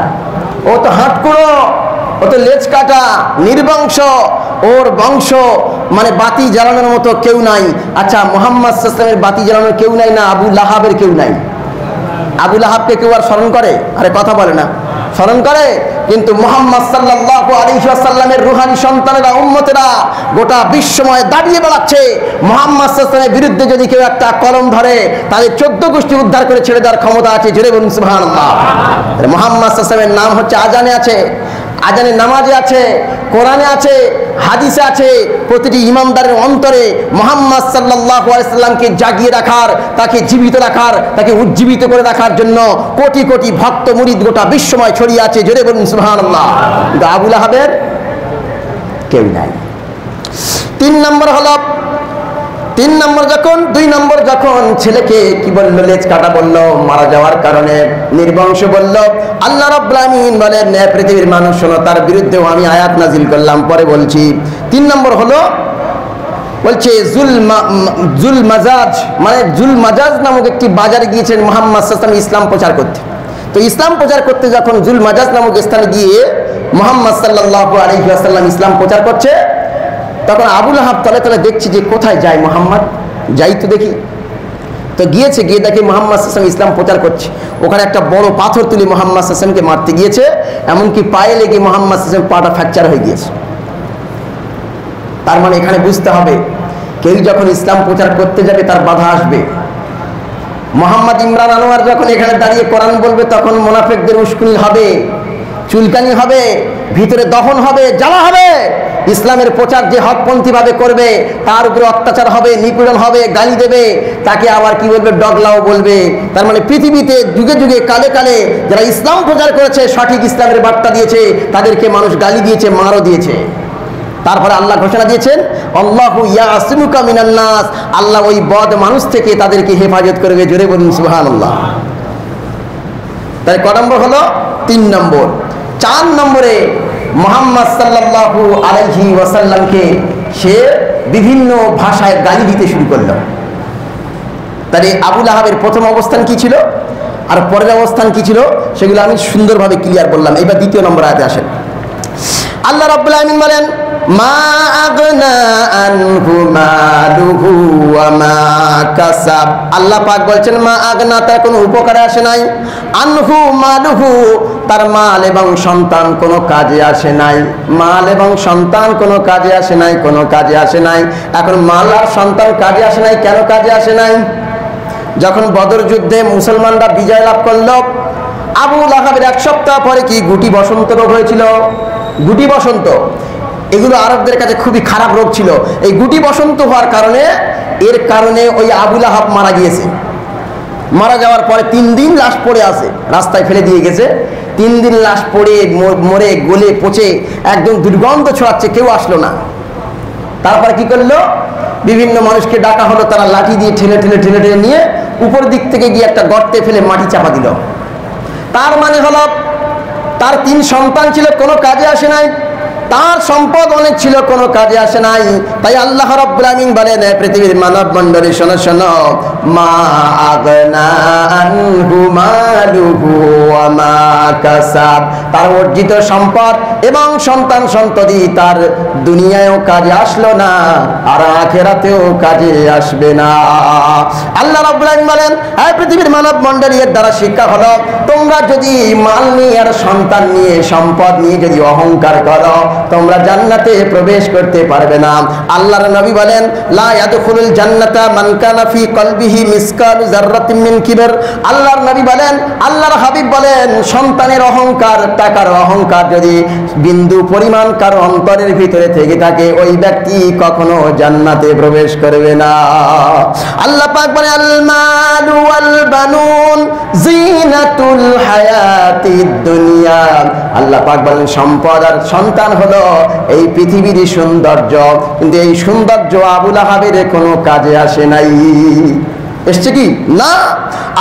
ও তো হাঁটকুড়ো, ও তো লেজ কাটা, নির্বংশ, ওর বংশ মানে বাতি জ্বালানোর মতো কেউ নাই। আচ্ছা, মুহাম্মদ সাল্লাল্লাহু আলাইহি ওয়াসাল্লামের বাতি জ্বালানোর কেউ নাই না আবু লাহাবের কেউ নাই? আবু লাহাবকে কেউ আর স্মরণ করে? আরে কথা বলে না, স্মরণ করে। কিন্তু মুহাম্মদ সাল্লাল্লাহু আলাইহি ওয়াসাল্লামের রুহানি সন্তানেরা, উম্মতেরা গোটা বিশ্বময় দাঁড়িয়ে বেড়াচ্ছে, মুহাম্মদ সাল্লাল্লাহু আলাইহি ওয়াসাল্লামের বিরুদ্ধে যদি কেউ একটা কলম ধরে তাদের 14 গোষ্ঠী উদ্ধার করে ছেড়ে দেওয়ার ক্ষমতা আছে। জোরে বলুন সুবহানাল্লাহ। মুহাম্মদ সাল্লাল্লাহু আলাইহি ওয়াসাল্লামের নাম হচ্ছে আজানে আছে, আজানে নামাজে আছে, কোরআনে আছে, হাদিসে আছে। প্রতিটি ইমানদারের অন্তরে মুহাম্মদ সাল্লাল্লাহু আলাইহি ওয়াসাল্লামকে জাগিয়ে রাখার, তাকে জীবিত রাখার, তাকে উজ্জীবিত করে রাখার জন্য কোটি কোটি ভক্ত মুরিদ গোটা বিশ্বময় ছড়িয়ে আছে। জোরে বলুন সুবহানাল্লাহ। কিন্তু আবু লাহাবের কেউ নাই। তিন নম্বর হলো, দুই নম্বর যখন ছেলেকে কি বললো? লেজ কাটা বললো, মারা যাওয়ার কারণে নির্বংশ বলল। আল্লাহ রাব্বুল আমিন বলেন, পৃথিবীর মানুষ শোনো, তার বিরুদ্ধেও আমি আয়াত নাজিল করলাম, পরে বলছি। তিন নম্বর হলো বলছে জুল মাজাজ, মানে জুল মাজাজ নামক একটি বাজারে গিয়েছেন মুহাম্মদ সাল্লাল্লাহু আলাইহি ওয়াসাল্লাম ইসলাম প্রচার করতে। তো ইসলাম প্রচার করতে যখন জুল মাজাজ নামক স্থানে গিয়ে মুহাম্মদ সাল্লাল্লাহু আলাইহি ওয়াসাল্লাম ইসলাম প্রচার করছে, তখন আবু লাহাব তলে তলে দেখছি যে কোথায় যায় মুহাম্মদ, যাই তো দেখি। তো গিয়েছে, গিয়ে দেখে মুহাম্মদ সাল্লাল্লাহু আলাইহি ওয়াসাল্লাম ইসলাম প্রচার করছে। ওখানে একটা বড় পাথর তুলে মুহাম্মদ সাল্লাল্লাহু আলাইহি ওয়াসাল্লামকে মারতে গিয়েছে, এমনকি পায়ে লেগে মুহাম্মদ সাল্লাল্লাহু আলাইহি ওয়াসাল্লাম পাটা ফ্র্যাকচার হয়ে গিয়েছে। তার মানে এখানে বুঝতে হবে, কেউ যখন ইসলাম প্রচার করতে যাবে তার বাধা আসবে। মোহাম্মদ ইমরান আনোয়ার যখন এখানে দাঁড়িয়ে কোরআন বলবে তখন মুনাফিকদের উস্কুনি হবে, চুলকানি হবে, ভিতরে দহন হবে, জ্বালা হবে। ইসলামের প্রচার যে হকপন্থী ভাবে করবে তার উপরে অত্যাচার হবে, নিপীড়ন হবে, গালি দেবে, তাকে আবার কি বলবে? ডগলাও বলবে। তার মানে পৃথিবীতে যুগে যুগে কালে কালে যারা ইসলাম প্রচার করেছে, সঠিক ইসলামের বার্তা দিয়েছে, তাদেরকে মানুষ গালি দিয়েছে, মারও দিয়েছে। তারপরে আল্লাহ ঘোষণা দিয়েছেন, আল্লাহু ইয়াসিমুকা মিনান নাস, আল্লাহ ওই বদ মানুষ থেকে তাদেরকে হেফাজত করবে। জোরে বলুন সুবহানাল্লাহ। তাই ক নম্বর হলো? 3 নম্বর। 4 নম্বরে মুহাম্মদ সাল্লাল্লাহু আলাইহি ওয়াসাল্লামকে সে বিভিন্ন ভাষায় গালি দিতে শুরু করলো। তাহলে আবু লাহাবের প্রথম অবস্থান কি ছিল আর পরের অবস্থান কি ছিল সেগুলো আমি সুন্দরভাবে ক্লিয়ার বললাম। এবার 2 নম্বর আয়াতে আসেন। আল্লাহ রাব্বুল আমিন বলেন, মা আগনা আনহু মালুহু ওয়া মা কাসাব। আল্লাহ পাক বলছেন, মা আগনা, তার কোনো উপকারে আসে নাই। আনহু মালুহু, তার মাল এবং সন্তান কোনো কাজে আসে নাই। মাল এবং সন্তান কোনো কাজে আসে নাই, কোনো কাজে আসে নাই। এখন মাল আর সন্তান কাজে আসে নাই, কেন কাজে আসে নাই? যখন বদর যুদ্ধে মুসলমানরা বিজয় লাভ করল, আবু লাহাবের 1 সপ্তাহ পরে কি গুটি বসন্ত রোগ হয়েছিল? গুটি বসন্ত, এগুলো আরবদের কাছে খুবই খারাপ রোগ ছিল। এই গুটি বসন্ত হওয়ার কারণে, এর কারণে ওই আবু লাহাব মারা গিয়েছে। মারা যাওয়ার পরে 3 দিন লাশ পড়ে আছে, রাস্তায় ফেলে দিয়ে গেছে। 3 দিন লাশ পড়ে মরে গলে পচে একদম দুর্গন্ধ ছড়াচ্ছে, কেউ আসলো না। তারপর কি করলো? বিভিন্ন মানুষকে ডাকা হলো, তারা লাঠি দিয়ে ঠেলে ঠেলে ঠেলে ঠেলে নিয়ে উপর দিক থেকে গিয়ে একটা গর্তে ফেলে মাটি চাপা দিল। তার মানে হলো তার 3 সন্তান ছিল, কোনো কাজে আসে নাই। তার সম্পদ অনেক ছিল, কোনো কাজে আসে নাই। তাই আল্লাহ রাব্বুল আমিন বলেন, পৃথিবীর মানব মণ্ডলী শোনো শোনো, মা আগনা আনহু মালুহু ওয়া মা কাসাব। তার অর্জিত সম্পদ এবং সন্তান সন্ততি তার দুনিয়ায়ও কাজে আসলো না, আর আখিরাতেও কাজে আসবে না। আল্লাহ রাব্বুল আমিন বলেন, পৃথিবীর মানব মণ্ডলী, এর দ্বারা শিক্ষা হলো, তোমরা যদি মাল নিয়ে আর সন্তান নিয়ে সম্পদ নিয়ে যদি অহংকার করো, তোমরা জান্নাতে প্রবেশ করতে পারবে না। আল্লাহর নবী বলেন, লা ইয়াদখুলুল জান্নাতা মান কানা ফি কলবিহি মিসকালু যাররাতিন মিন কিবর। আল্লাহর নবী বলেন, আল্লাহর হাবিব বলেন, সন্তানের অহংকার, টাকার অহংকার যদি বিন্দু পরিমাণ কারো অন্তরের ভিতরে থেকে থাকে, ওই ব্যক্তি কখনো জান্নাতে প্রবেশ করবে না। আল্লাহ পাক বলেন, আল মালু ওয়াল বানুন জিনাতুল হায়াতিদ দুনিয়া। আল্লাহ পাক বলেন, সম্পদ আর সন্তান হলো এই পৃথিবীর সৌন্দর্য, কিন্তু এই সৌন্দর্য আবু লাহাবের কোনো কাজে আসে নাই। এসছে কি না?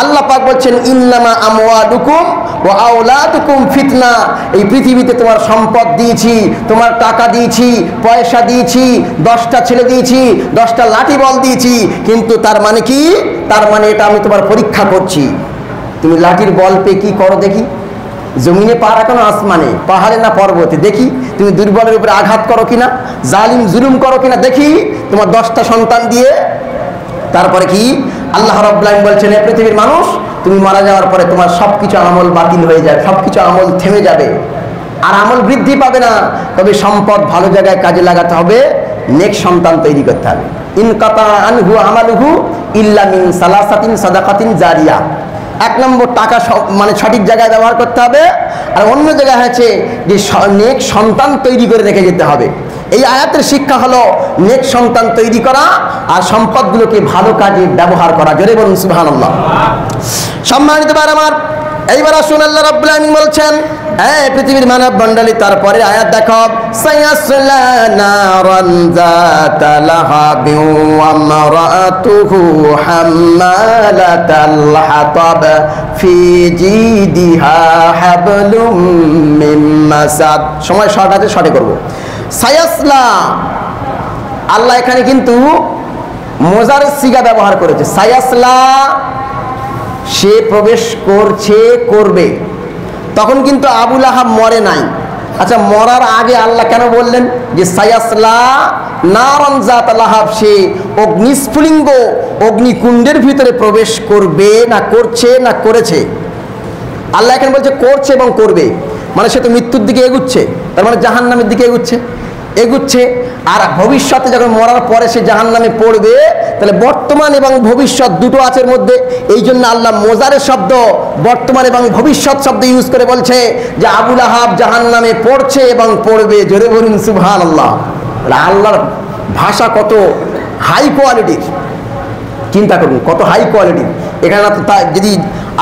আল্লাহ পাক বলছেন, ইন্নামা আমওয়ালুকুম ওয়া আওলাদুকুম ফিতনা। এই পৃথিবীতে তোমার সম্পদ দিয়েছি, তোমার টাকা দিয়েছি, পয়সা দিয়েছি, 10টা ছেলে দিয়েছি, 10টা লাঠি বল দিয়েছি, কিন্তু তার মানে কি? তার মানে এটা আমি তোমার পরীক্ষা করছি। তুমি লাঠির বল পেয়ে কি করো দেখি? জমিনে পা রাখো না আসমানে, পাহাড়ে না পর্বতে, দেখি তুমি দুর্বলের উপরে আঘাত করো কিনা, জালিম জুলুম করো কিনা দেখি, তোমার 10টা সন্তান দিয়ে। তারপরে কি আল্লাহ রাব্বুল আলামিন বলছেন, পৃথিবীর মানুষ, তুমি মারা যাওয়ার পরে তোমার সবকিছু আমল বাতিল হয়ে যাবে, সবকিছু আমল থেমে যাবে, আর আমল বৃদ্ধি পাবে না। তবে সম্পদ ভালো জায়গায় কাজে লাগাতে হবে, নেক সন্তান তৈরি করতে হবে। ইনকাতা আনহু আমালুহু ইল্লা মিন সালাসাতিন সাদাকাতিন জারিয়া। 1 নম্বর, টাকা মানে সঠিক জায়গায় ব্যবহার করতে হবে, আর অন্য জায়গায় হচ্ছে যে নেক সন্তান তৈরি করে রেখে যেতে হবে। এই আয়াতের শিক্ষা হলো নেক সন্তান তৈরি করা আর সম্পদগুলোকে ভালো কাজে ব্যবহার করা। জোরে বলুন সুবহানাল্লাহ। সম্মানিত ভাই আমার, এইবার আসুন আল্লাহ রাব্বুল আলামিন বলছেন, পৃথিবীর মানব মণ্ডলী, তারপরে আয়াত দেখো, সায়াসলা নারান যাতা লাহাবিন ওয়া মারাতুহু হাম্মালাতাল হাতাব ফি জিদিহা হাবলুম মিন মাসাদ। সময় শর্ট আছে, শর্টে করব। সায়াসলা, আল্লাহ এখানে কিন্তু মোজার সিগা ব্যবহার করেছে। সায়াসলা, সে প্রবেশ করছে, করবে। তখন কিন্তু আবু লাহাব মরে নাই। আচ্ছা, মরার আগে আল্লাহ কেন বললেন যে সায়াসলা নারান যাতা লাহাব, সে অগ্নিস্ফুলিঙ্গ অগ্নিকুণ্ডের ভিতরে প্রবেশ করবে, না করছে না করেছে? আল্লাহ এখানে বলছে করছে এবং করবে, মানে সে তো মৃত্যুর দিকে এগুচ্ছে, তার মানে জাহান্নামের দিকে এগুচ্ছে। আর ভবিষ্যতে যখন মরার পরে সে জাহান্নামে পড়বে, তাহলে বর্তমান এবং ভবিষ্যৎ দুটো আছে এর মধ্যে। এই জন্য আল্লাহ মোজারের শব্দ বর্তমান এবং ভবিষ্যৎ শব্দ ইউজ করে বলছে যে আবু লাহাব জাহান্নামে পড়ছে এবং পড়বে। জোরে বলুন সুবহানাল্লাহ। আল্লাহর ভাষা কত হাই কোয়ালিটির, চিন্তা করুন কত হাই কোয়ালিটির। এখানে তো যদি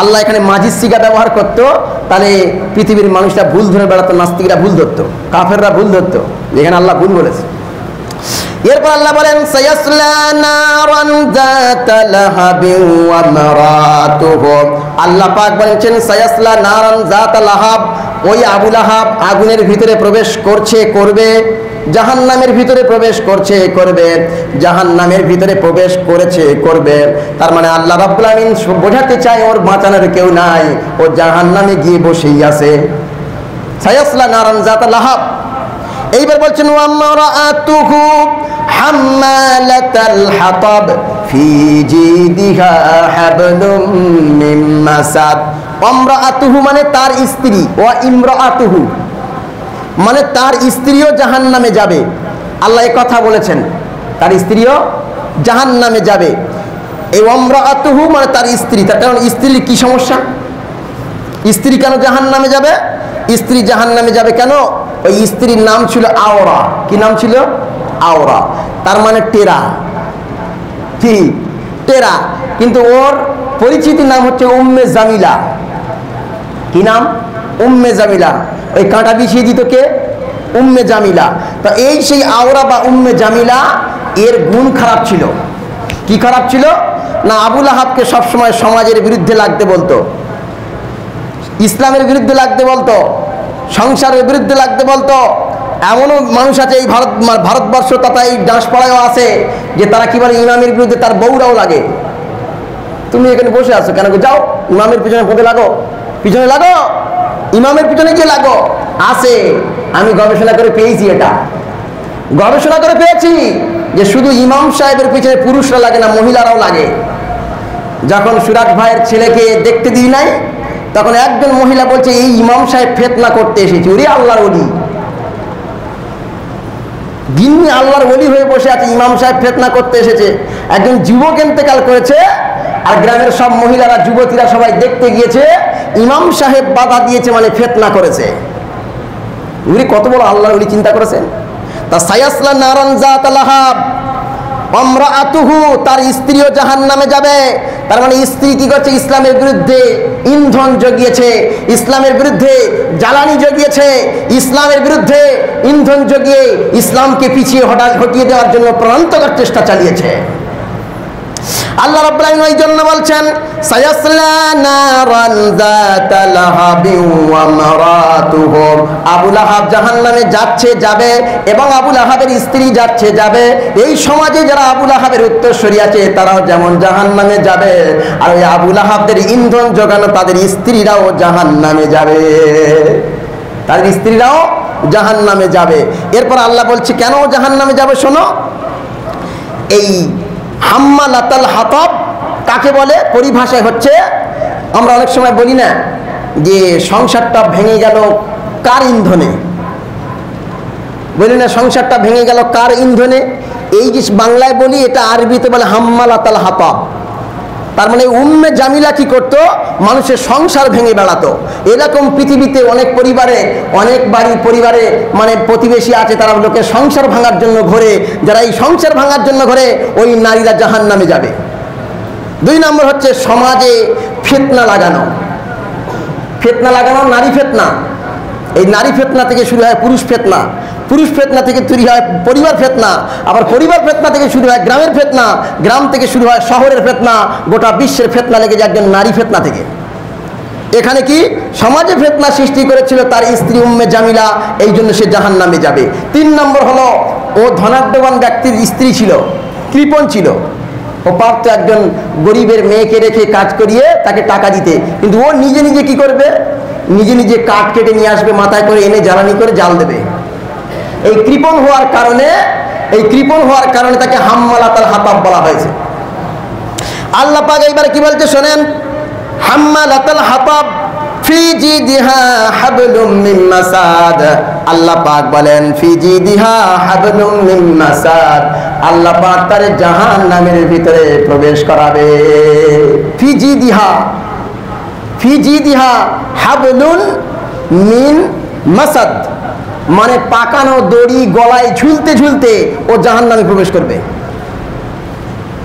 আল্লাহ এখানে মাঝির সিগা ব্যবহার করতো, তাহলে পৃথিবীর মানুষরা ভুল ধরে বেড়াতো, নাস্তিকরা ভুল ধরতো, কাফেররা ভুল ধরতো। এখানে আল্লাহ ভুল বলেছে। এরপর আল্লাহ বলেন, সায়াসলা নারান যাতা লাহাবিন ওয়া মারাতুহু। আল্লাহ পাক বলেন, সায়াসলা নারান যাতা লাহাব, ওই আবু লাহাব আগুনের ভিতরে প্রবেশ করছে, করবে। জাহান্নামের ভিতরে প্রবেশ করছে, করবে। জাহান্নামের ভিতরে প্রবেশ করেছে, করবে। তার মানে আল্লাহ রাব্বুল আমিন বোঝাতে চায় ওর বাঁচানোর কেউ নাই, ও জাহান্নামে গিয়ে বসেই আছে। সায়াসলা নারান যাতা লাহাব। এইবার বলছেন, ওয়া মারাতুহু হাম্মালাতাল হাতাব ফি জিদিহা হাবলুম মিন মাসাদ। ইমরাআতুহু মানে তার স্ত্রী, ওয়া ইমরাআতুহু মানে তার স্ত্রীও জাহান্নামে যাবে। আল্লাহ এই কথা বলেছেন, তার স্ত্রীও জাহান্নামে যাবে। এই ইমরাআতুহু মানে তার স্ত্রী। তার কারণ স্ত্রীর কি সমস্যা? স্ত্রী কেন জাহান্নামে যাবে? স্ত্রী জাহান্নামে যাবে কেন? ওই স্ত্রীর নাম ছিল আওরা। কি নাম ছিল? আওরা। তার মানে টেরা। কি? টেরা। কিন্তু ওর পরিচিতি নাম হচ্ছে উম্মে জামিলা। কি নাম? উম্মে জামিলা। ওই কাঁটা বিছিয়ে দিত কে? উম্মে জামিলা। তো এই সেই আওরা বা উম্মে জামিলা, এর গুণ খারাপ ছিল। কি খারাপ ছিল? না, আবু লাহাবকে সবসময় সমাজের বিরুদ্ধে লাগতে বলতো, ইসলামের বিরুদ্ধে লাগতে বলতো। সংসারের বিরুদ্ধে লাগতে বলতো। এমনও মানুষ আছে এই ভারতবর্ষ তথা এই ডাঁশপাড়ায়ও আছে যে তারা কি বলে, ইমামের বিরুদ্ধে তার বউরাও লাগে। তুমি এখানে বসে আছো কেন, যাও ইমামের পিছনে পদে লাগো, পিছনে লাগো, ইমামের পিছনে গিয়ে লাগো। আছে, আমি গবেষণা করে পেয়েছি, এটা গবেষণা করে পেয়েছি যে শুধু ইমাম সাহেবের পিছনে পুরুষরা লাগে না, মহিলারাও লাগে। যখন সুরাট ভাইয়ের ছেলেকে দেখতে দিই নাই, তখন একজন মহিলা বলছে এই ইমাম সাহেব ফিতনা করতে এসেছে। ওরে আল্লাহর ওলি, গিন্নি আল্লাহর ওলি হয়ে বসে আছে, ইমাম সাহেব ফিতনা করতে এসেছে। একজন যুবক ইন্তেকাল করেছে, আর গ্রামের সব মহিলারা যুবতীরা সবাই দেখতে গিয়েছে, ইমাম সাহেব বাধা দিয়েছে মানে ফিতনা করেছে। উনি কত বড় আল্লাহর ওলি, চিন্তা করেছেন? তা সায়াসলা নারান যাত লাহাব আমরাআতুহু, তার স্ত্রীও জাহান্নামে যাবে। তার মানে স্ত্রী কি করছে, ইসলামের বিরুদ্ধে ইন্ধন জগিয়েছে, ইসলামের বিরুদ্ধে জ্বালানি জগিয়েছে, ইসলামের বিরুদ্ধে ইন্ধন জগিয়ে ইসলামকে পিছিয়ে হটিয়ে দেওয়ার জন্য প্রাণান্তকর চেষ্টা চালিয়েছে। আল্লাহ রাব্বুল আলামিন এই জন্য বলছেন সায়াসলা নারান যাতা লাহাবিন ওয়া মারাতুহু, আবু লাহাব জাহান্নামে যাচ্ছে, যাবে, এবং আবু লাহাবের স্ত্রী যাচ্ছে, যাবে। এই সমাজে যারা আবু লাহাবের উত্তরসূরি আছে তারাও যেমন জাহান্নামে যাবে, আর ওই আবু লাহাবদের ইন্ধন যোগানো তাদের স্ত্রীরাও জাহান্নামে যাবে, তাদের স্ত্রীরাও জাহান্নামে যাবে। এরপর আল্লাহ বলছে কেন জাহান্নামে যাবে, শোনো। এই হাম্মালাতাল হাতাব কাকে বলে? পরিভাষায় হচ্ছে, আমরা অনেক সময় বলি না যে সংসারটা ভেঙে গেল কার ইন্ধনে, বলি না সংসারটা ভেঙে গেল কার ইন্ধনে। এই যে বাংলায় বলি, এটা আরবিতে বলে হাম্মালাতাল হাতাব। তার মানে উম্মে জামিলা কি করত, মানুষের সংসার ভেঙে বেড়াতো। এরকম পৃথিবীতে অনেক পরিবারে, অনেক বাড়ির পরিবারে মানে প্রতিবেশী আছে, তারা লোকের সংসার ভাঙার জন্য ঘোরে। যারা এই সংসার ভাঙার জন্য ঘোরে, ওই নারীরা জাহান্নামে যাবে। 2 নম্বর হচ্ছে সমাজে ফিতনা লাগানো। ফিতনা লাগানো, নারী ফিতনা। এই নারী ফিতনা থেকে শুরু হয় পুরুষ ফিতনা, পুরুষ ফিতনা থেকে তৈরি হয় পরিবার ফিতনা, আবার পরিবার ফিতনা থেকে শুরু হয় গ্রামের ফিতনা, গ্রাম থেকে শুরু হয় শহরের ফিতনা, গোটা বিশ্বের ফিতনা লেগে যায় একজন নারী ফিতনা থেকে। এখানে কি সমাজে ফিতনা সৃষ্টি করেছিল তার স্ত্রী উম্মে জামিলা, এই জন্য সে জাহান্নামে যাবে। 3 নম্বর হলো, ও ধনাঢ্যবান ব্যক্তির স্ত্রী ছিল, কৃপণ ছিল, ও পারত একজন গরিবের মেয়েকে রেখে কাজ করিয়ে তাকে টাকা দিতে, কিন্তু ও নিজে নিজে কি করবে, নিজে নিজে কাঠ কেটে নিয়ে আসবে, মাথায় করে এনে জ্বালানি করে জাল দেবে। এই কৃপণ হওয়ার কারণে তাকে হাম্মালাতাল হাতাব বলা হয়েছে। আল্লাহ পাক এইবারে কি বলতে শোনেন, হাম্মালাতাল হাতাব ফি জিদিহা হাবলুম মিন মাসাদ। আল্লাহ পাক বলেন ফি জিদিহা হাবলুম মিন মাসাদ, আল্লাহ পাক তার জাহান্নামের ভিতরে প্রবেশ করাবে। ফি জিদিহা হাবলুন মিন মাসাদ, মানে পাকানো দড়ি গলায় ঝুলতে ঝুলতে ও জাহান্নামে প্রবেশ করবে।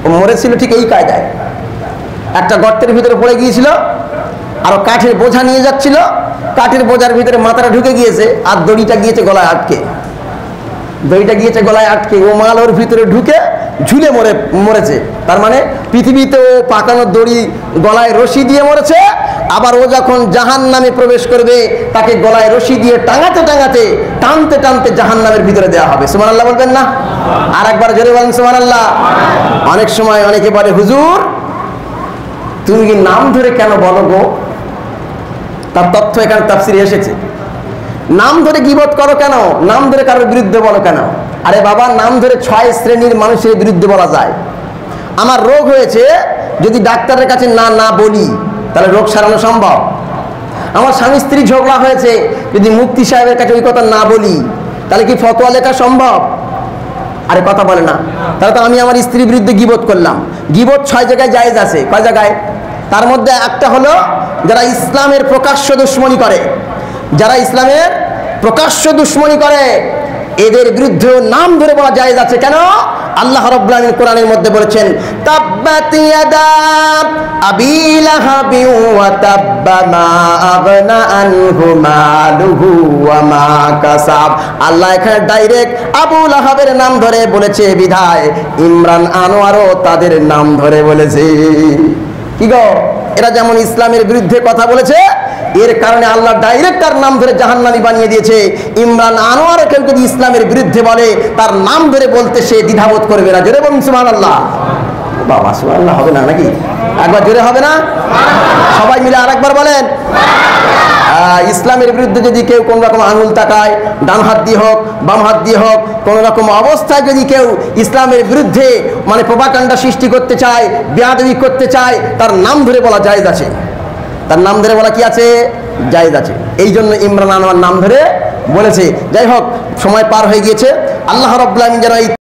ও মরেছিল ঠিক এই কায়দায়, একটা গর্তের ভিতরে পড়ে গিয়েছিল, আর কাঠের বোঝা নিয়ে যাচ্ছিল, কাঠের বোঝার ভিতরে মাথাটা ঢুকে গিয়েছে, আর দড়িটা গিয়েছে গলায় আটকে, ও মাল ওর ভিতরে ঢুকে ঝুলে মরেছে। তার মানে পৃথিবীতে ও পাকানো দড়ি গলায় রশি দিয়ে মরেছে, আবার ও যখন জাহান্নামে প্রবেশ করবে তাকে গলায় রশি দিয়ে টানতে টানতে জাহান্নামের ভিতরে দেওয়া হবে। সুবহানাল্লাহ বলবেন না? আর একবার জোরে বলেন সুবহানাল্লাহ। অনেক সময় অনেকে বলে, হুজুর তুমি কি নাম ধরে কেন বলো গো? তার তথ্য এখানে তাফসিরে এসেছে। নাম ধরে গীবত করো কেন? নাম ধরে কারোর বিরুদ্ধে বলো কেন? আরে বাবা, নাম ধরে 6 শ্রেণীর মানুষের বিরুদ্ধে বলা যায়। আমার রোগ হয়েছে, যদি ডাক্তারের কাছে না বলি তাহলে রোগ সারানো সম্ভব। আমার স্বামী স্ত্রী ঝগড়া হয়েছে, যদি মুফতি সাহেবের কাছে ওই কথা না বলি তাহলে কি ফতোয়া লেখা সম্ভব? আরে কথা বলে না। তাহলে তো আমি আমার স্ত্রীর বিরুদ্ধে গীবত করলাম। গীবত 6 জায়গায় জায়েজ আছে। কয় জায়গায়? তার মধ্যে একটা হলো যারা ইসলামের প্রকাশ্য দুশমনী করে, এদের বিরুদ্ধে নাম ধরে বলা জায়েজ আছে। কেন? আল্লাহ রাব্বুল আলামিন কোরআনের মধ্যে বলেছেন, তাব্বাত ইয়াদা আবি লাহাবি ওয়া তাব্বা মা আগনা আনহু মালুহু ওয়া মা কাসাব। আল্লাহ এখানে ডাইরেক্ট আবু লাহাবের নাম ধরে বলেছে বিধায় ইমরান আনোয়ারও তাদের নাম ধরে বলেছে। কি গো, এরা যেমন ইসলামের বিরুদ্ধে কথা বলেছে, এর কারণে আল্লাহ ডাইরেক্ট তার নাম ধরে জাহান্নামী বানিয়ে দিয়েছে। ইমরান আনোয়ার কেউ যদি ইসলামের বিরুদ্ধে বলে তার নাম ধরে বলতে সে দ্বিধাবোধ করবে না। জোরে বলুন সুবহানাল্লাহ। বাবা সুবহানাল্লাহ হবে না নাকি? একবার জোরে হবে না? সবাই মিলে আরেকবার বলেন। ইসলামের বিরুদ্ধে যদি কেউ কোন রকম আঙুল তাকায়, ডান হাত দিয়ে হোক বাম হাত দিয়ে হোক, কোন রকম অবস্থায় যদি কেউ ইসলামের বিরুদ্ধে মানে প্রোপাগান্ডা সৃষ্টি করতে চায়, বেয়াদবি করতে চায়, তার নাম ধরে বলা জায়েজ আছে। তার নাম ধরে বলা কি আছে? জায়েজ আছে। এই জন্য ইমরান আনোয়ার নাম ধরে বলেছে। যাই হোক, সময় পার হয়ে গিয়েছে। আল্লাহ রাব্বুল আলামিন যেন এই